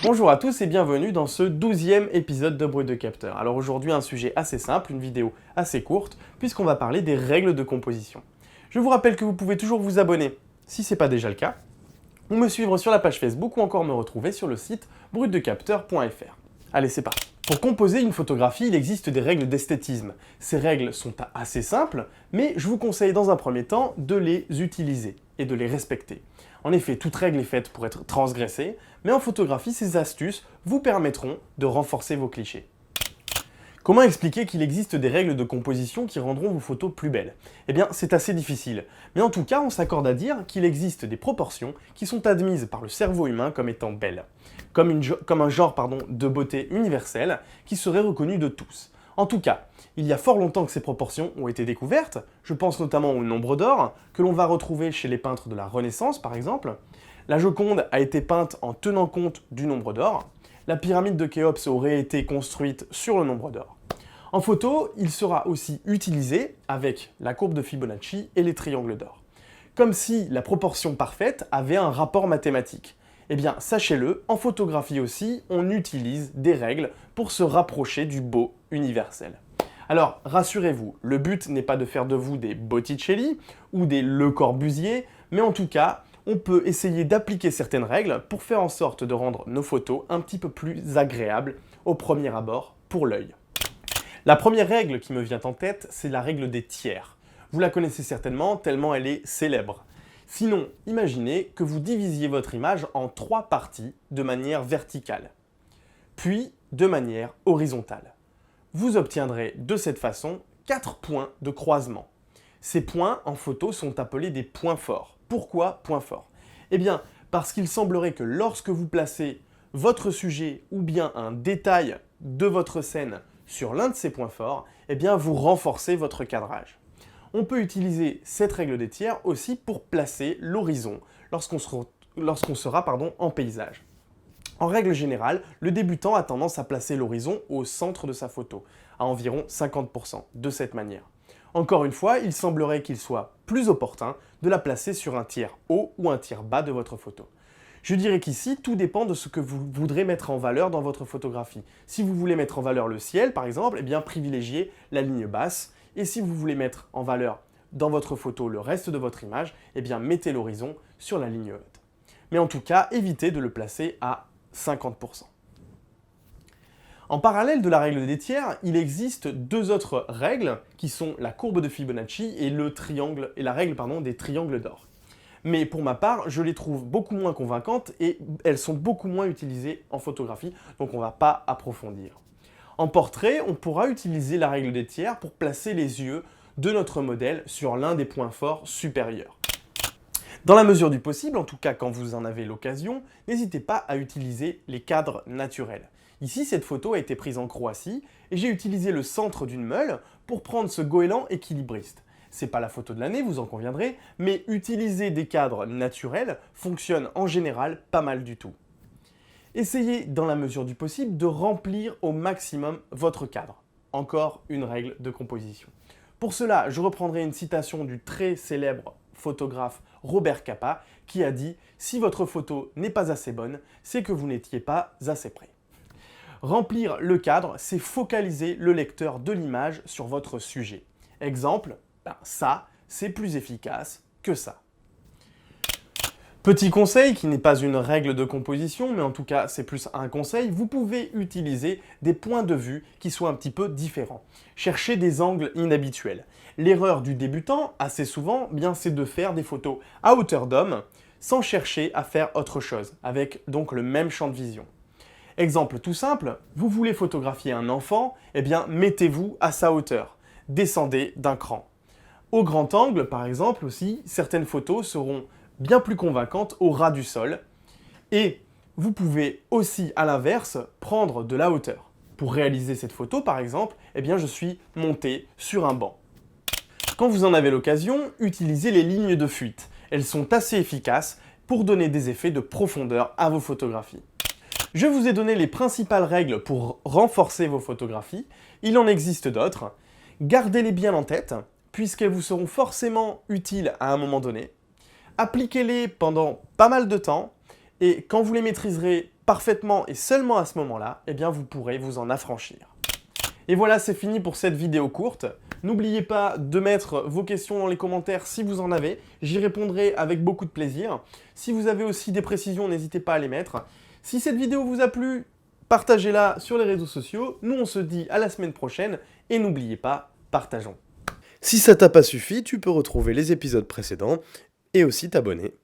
Bonjour à tous et bienvenue dans ce 12e épisode de Brut de Capteur. Alors aujourd'hui un sujet assez simple, une vidéo assez courte, puisqu'on va parler des règles de composition. Je vous rappelle que vous pouvez toujours vous abonner, si ce n'est pas déjà le cas, ou me suivre sur la page Facebook ou encore me retrouver sur le site brutdecapteur.fr. Allez, c'est parti. Pour composer une photographie, il existe des règles d'esthétisme. Ces règles sont assez simples, mais je vous conseille dans un premier temps de les utiliser et de les respecter. En effet, toute règle est faite pour être transgressée, mais en photographie, ces astuces vous permettront de renforcer vos clichés. Comment expliquer qu'il existe des règles de composition qui rendront vos photos plus belles? Eh bien, c'est assez difficile. Mais en tout cas, on s'accorde à dire qu'il existe des proportions qui sont admises par le cerveau humain comme étant belles. Comme un genre de beauté universelle qui serait reconnu de tous. En tout cas, il y a fort longtemps que ces proportions ont été découvertes, je pense notamment au nombre d'or, que l'on va retrouver chez les peintres de la Renaissance par exemple. La Joconde a été peinte en tenant compte du nombre d'or. La pyramide de Khéops aurait été construite sur le nombre d'or. En photo, il sera aussi utilisé avec la courbe de Fibonacci et les triangles d'or. Comme si la proportion parfaite avait un rapport mathématique. Eh bien, sachez-le, en photographie aussi, on utilise des règles pour se rapprocher du beau universel. Alors, rassurez-vous, le but n'est pas de faire de vous des Botticelli ou des Le Corbusier, mais en tout cas, on peut essayer d'appliquer certaines règles pour faire en sorte de rendre nos photos un petit peu plus agréables au premier abord pour l'œil. La première règle qui me vient en tête, c'est la règle des tiers. Vous la connaissez certainement tellement elle est célèbre. Sinon, imaginez que vous divisiez votre image en 3 parties de manière verticale, puis de manière horizontale. Vous obtiendrez de cette façon 4 points de croisement. Ces points en photo sont appelés des points forts. Pourquoi points forts? Eh bien, parce qu'il semblerait que lorsque vous placez votre sujet ou bien un détail de votre scène sur l'un de ces points forts, eh bien vous renforcez votre cadrage. On peut utiliser cette règle des tiers aussi pour placer l'horizon lorsqu'on sera en paysage. En règle générale, le débutant a tendance à placer l'horizon au centre de sa photo, à environ 50%, de cette manière. Encore une fois, il semblerait qu'il soit plus opportun de la placer sur un tiers haut ou un tiers bas de votre photo. Je dirais qu'ici, tout dépend de ce que vous voudrez mettre en valeur dans votre photographie. Si vous voulez mettre en valeur le ciel, par exemple, eh bien privilégiez la ligne basse. Et si vous voulez mettre en valeur dans votre photo le reste de votre image, eh bien mettez l'horizon sur la ligne haute. Mais en tout cas, évitez de le placer à 50%. En parallèle de la règle des tiers, il existe deux autres règles qui sont la courbe de Fibonacci et la règle des triangles d'or. Mais pour ma part, je les trouve beaucoup moins convaincantes et elles sont beaucoup moins utilisées en photographie, donc on ne va pas approfondir. En portrait, on pourra utiliser la règle des tiers pour placer les yeux de notre modèle sur l'un des points forts supérieurs. Dans la mesure du possible, en tout cas quand vous en avez l'occasion, n'hésitez pas à utiliser les cadres naturels. Ici, cette photo a été prise en Croatie et j'ai utilisé le centre d'une meule pour prendre ce goéland équilibriste. C'est pas la photo de l'année, vous en conviendrez, mais utiliser des cadres naturels fonctionne en général pas mal du tout. Essayez, dans la mesure du possible, de remplir au maximum votre cadre. Encore une règle de composition. Pour cela, je reprendrai une citation du très célèbre photographe Robert Capa qui a dit « Si votre photo n'est pas assez bonne, c'est que vous n'étiez pas assez près ». Remplir le cadre, c'est focaliser le lecteur de l'image sur votre sujet. Exemple, ça, c'est plus efficace que ça. Petit conseil, qui n'est pas une règle de composition, mais en tout cas c'est plus un conseil, vous pouvez utiliser des points de vue qui soient un petit peu différents. Cherchez des angles inhabituels. L'erreur du débutant, assez souvent, c'est de faire des photos à hauteur d'homme, sans chercher à faire autre chose, avec donc le même champ de vision. Exemple tout simple, vous voulez photographier un enfant, eh bien mettez-vous à sa hauteur, descendez d'un cran. Au grand angle, par exemple aussi, certaines photos seront bien plus convaincantes au ras du sol. Et vous pouvez aussi, à l'inverse, prendre de la hauteur. Pour réaliser cette photo, par exemple, eh bien, je suis monté sur un banc. Quand vous en avez l'occasion, utilisez les lignes de fuite. Elles sont assez efficaces pour donner des effets de profondeur à vos photographies. Je vous ai donné les principales règles pour renforcer vos photographies. Il en existe d'autres. Gardez-les bien en tête, puisqu'elles vous seront forcément utiles à un moment donné. Appliquez-les pendant pas mal de temps, et quand vous les maîtriserez parfaitement et seulement à ce moment-là, eh bien vous pourrez vous en affranchir. Et voilà, c'est fini pour cette vidéo courte. N'oubliez pas de mettre vos questions dans les commentaires si vous en avez, j'y répondrai avec beaucoup de plaisir. Si vous avez aussi des précisions, n'hésitez pas à les mettre. Si cette vidéo vous a plu, partagez-la sur les réseaux sociaux. Nous, on se dit à la semaine prochaine et n'oubliez pas, partageons. Si ça t'a pas suffi, tu peux retrouver les épisodes précédents et aussi t'abonner.